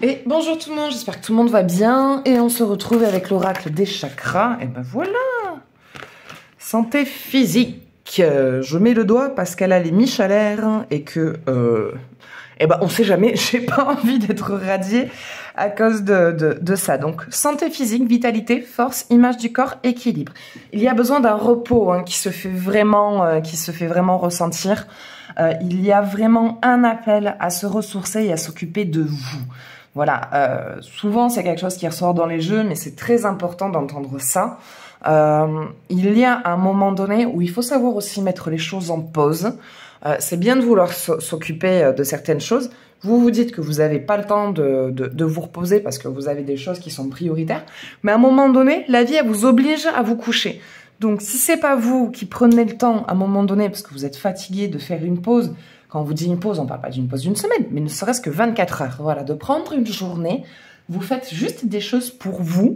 Et bonjour tout le monde, j'espère que tout le monde va bien. Et on se retrouve avec l'oracle des chakras. Et ben voilà. Santé physique. Je mets le doigt parce qu'elle a les miches à l'air et que... eh ben on sait jamais, j'ai pas envie d'être radiée à cause de ça. Donc santé physique, vitalité, force, image du corps, équilibre. Il y a besoin d'un repos qui se fait vraiment ressentir. Il y a vraiment un appel à se ressourcer et à s'occuper de vous. Voilà, souvent c'est quelque chose qui ressort dans les jeux, mais c'est très important d'entendre ça. Il y a un moment donné où il faut savoir aussi mettre les choses en pause. C'est bien de vouloir s'occuper de certaines choses. Vous vous dites que vous n'avez pas le temps de vous reposer parce que vous avez des choses qui sont prioritaires. Mais à un moment donné, la vie, elle vous oblige à vous coucher. Donc si c'est pas vous qui prenez le temps à un moment donné, parce que vous êtes fatigué de faire une pause, quand on vous dit une pause, on parle pas d'une pause d'une semaine, mais ne serait-ce que 24 heures. Voilà, de prendre une journée, vous faites juste des choses pour vous,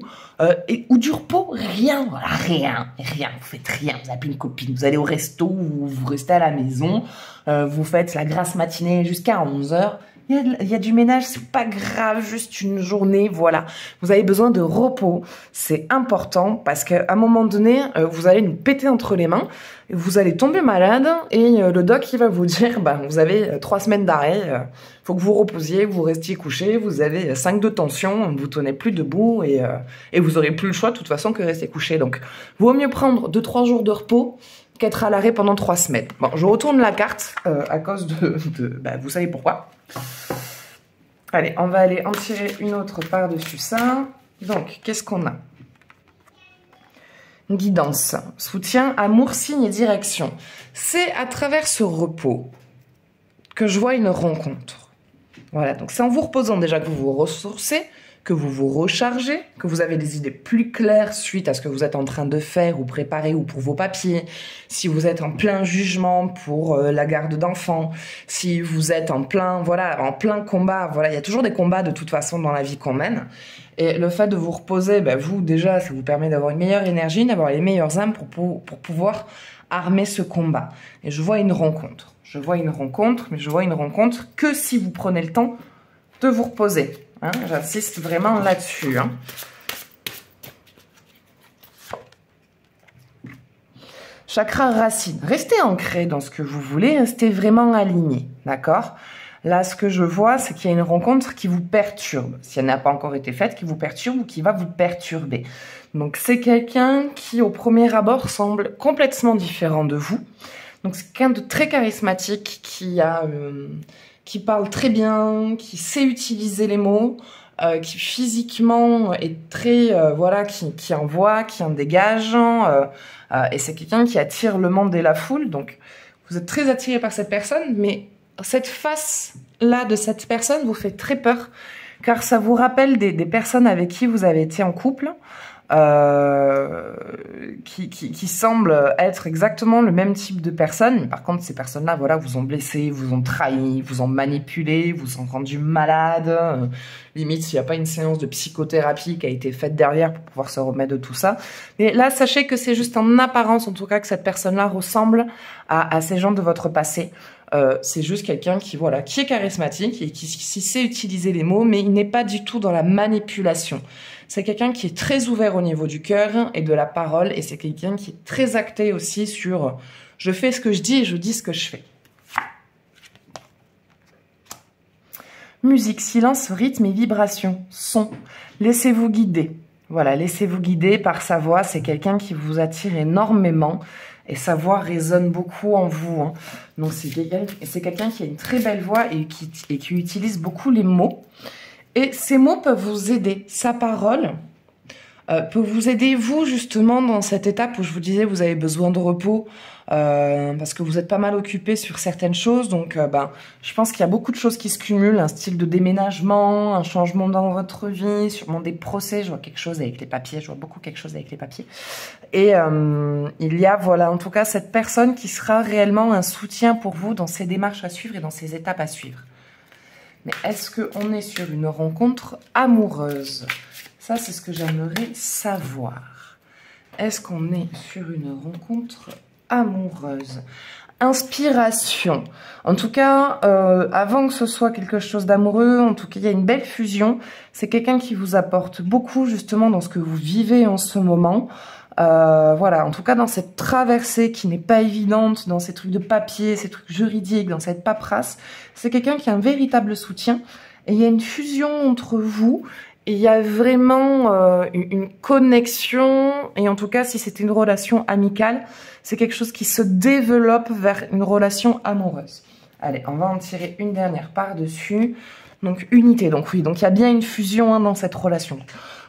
ou du repos, rien, voilà, rien, vous faites rien, vous appelez une copine, vous allez au resto, vous restez à la maison, vous faites la grasse matinée jusqu'à 11 heures. Il y a du ménage, c'est pas grave, juste une journée, voilà. Vous avez besoin de repos, c'est important parce qu'à un moment donné, vous allez nous péter entre les mains, vous allez tomber malade et le doc il va vous dire, bah vous avez 3 semaines d'arrêt, faut que vous reposiez, vous restiez couché, vous avez 5 de tension, vous tenez plus debout et vous aurez plus le choix de toute façon que rester couché. Donc, vaut mieux prendre 2-3 jours de repos qu'être à l'arrêt pendant 3 semaines. Bon, je retourne la carte à cause bah, vous savez pourquoi. Allez, on va aller en tirer une autre par-dessus ça. Donc, qu'est-ce qu'on a? Guidance, soutien, amour, signe et direction. C'est à travers ce repos que je vois une rencontre. Voilà, donc c'est en vous reposant déjà que vous vous ressourcez, que vous vous rechargez, que vous avez des idées plus claires suite à ce que vous êtes en train de faire ou préparer ou pour vos papiers, si vous êtes en plein jugement pour la garde d'enfants, si vous êtes en plein combat, voilà, il y a toujours des combats de toute façon dans la vie qu'on mène. Et le fait de vous reposer, ben vous déjà, ça vous permet d'avoir une meilleure énergie, d'avoir les meilleures âmes pour pouvoir armer ce combat. Et je vois une rencontre. Je vois une rencontre, mais je vois une rencontre que si vous prenez le temps de vous reposer. Hein, j'insiste vraiment là-dessus. Hein. Chakra racine. Restez ancré dans ce que vous voulez, restez vraiment aligné. D'accord? Là, ce que je vois, c'est qu'il y a une rencontre qui vous perturbe. Si elle n'a pas encore été faite, qui vous perturbe ou qui va vous perturber. Donc, c'est quelqu'un qui, au premier abord, semble complètement différent de vous. Donc, c'est quelqu'un de très charismatique qui parle très bien, qui sait utiliser les mots, qui physiquement est très, qui envoie, qui en dégage. Et c'est quelqu'un qui attire le monde et la foule. Donc, vous êtes très attiré par cette personne, mais cette face-là de cette personne vous fait très peur, car ça vous rappelle des personnes avec qui vous avez été en couple, qui semblent être exactement le même type de personnes. Mais par contre, ces personnes-là, voilà, vous ont blessé, vous ont trahi, vous ont manipulé, vous ont rendu malade. Limite, s'il n'y a pas une séance de psychothérapie qui a été faite derrière pour pouvoir se remettre de tout ça. Mais là, sachez que c'est juste en apparence, en tout cas, que cette personne-là ressemble à ces gens de votre passé. C'est juste quelqu'un qui est charismatique et qui sait utiliser les mots, mais il n'est pas du tout dans la manipulation. C'est quelqu'un qui est très ouvert au niveau du cœur et de la parole, et c'est quelqu'un qui est très acté aussi sur je fais ce que je dis et je dis ce que je fais. Musique, silence, rythme et vibration, son. Laissez-vous guider. Voilà, laissez-vous guider par sa voix. C'est quelqu'un qui vous attire énormément. Et sa voix résonne beaucoup en vous. Hein. Donc c'est quelqu'un qui a une très belle voix et qui utilise beaucoup les mots. Et ces mots peuvent vous aider. Sa parole peut vous aider, vous, justement, dans cette étape où je vous disais, vous avez besoin de repos, parce que vous êtes pas mal occupé sur certaines choses. Donc, je pense qu'il y a beaucoup de choses qui se cumulent. Un style de déménagement, un changement dans votre vie, sûrement des procès. Je vois quelque chose avec les papiers. Je vois beaucoup quelque chose avec les papiers. Et il y a, voilà, en tout cas, cette personne qui sera réellement un soutien pour vous dans ces démarches à suivre et dans ces étapes à suivre. Mais est-ce qu'on est sur une rencontre amoureuse ? Ça, c'est ce que j'aimerais savoir. Est-ce qu'on est sur une rencontre amoureuse? Inspiration. En tout cas, avant que ce soit quelque chose d'amoureux, en tout cas, il y a une belle fusion. C'est quelqu'un qui vous apporte beaucoup justement dans ce que vous vivez en ce moment. Voilà, en tout cas dans cette traversée qui n'est pas évidente, dans ces trucs de papier, ces trucs juridiques, dans cette paperasse, c'est quelqu'un qui a un véritable soutien. Et il y a une fusion entre vous. Et il y a vraiment une connexion, et en tout cas, si c'était une relation amicale, c'est quelque chose qui se développe vers une relation amoureuse. Allez, on va en tirer une dernière par-dessus. Donc, unité. Donc oui, donc il y a bien une fusion dans cette relation.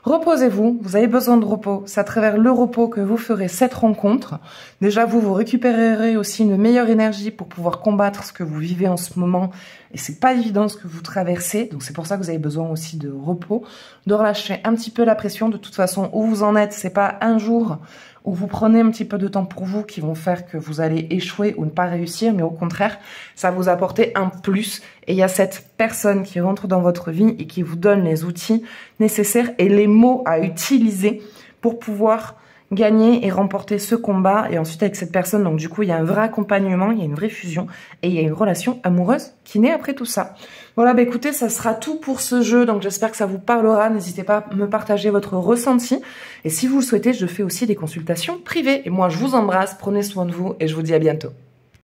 Reposez-vous, vous avez besoin de repos. C'est à travers le repos que vous ferez cette rencontre. Déjà, vous récupérerez aussi une meilleure énergie pour pouvoir combattre ce que vous vivez en ce moment. Et c'est pas évident ce que vous traversez. Donc c'est pour ça que vous avez besoin aussi de repos, de relâcher un petit peu la pression. De toute façon, où vous en êtes, c'est pas un jour où vous prenez un petit peu de temps pour vous qui vont faire que vous allez échouer ou ne pas réussir, mais au contraire, ça va vous apporter un plus. Et il y a cette personne qui rentre dans votre vie et qui vous donne les outils nécessaires et les mots à utiliser pour pouvoir gagner et remporter ce combat. Et ensuite, avec cette personne, donc du coup, il y a un vrai accompagnement, il y a une vraie fusion et il y a une relation amoureuse qui naît après tout ça. Voilà, bah écoutez, ça sera tout pour ce jeu. Donc j'espère que ça vous parlera. N'hésitez pas à me partager votre ressenti. Et si vous le souhaitez, je fais aussi des consultations privées. Et moi, je vous embrasse, prenez soin de vous et je vous dis à bientôt.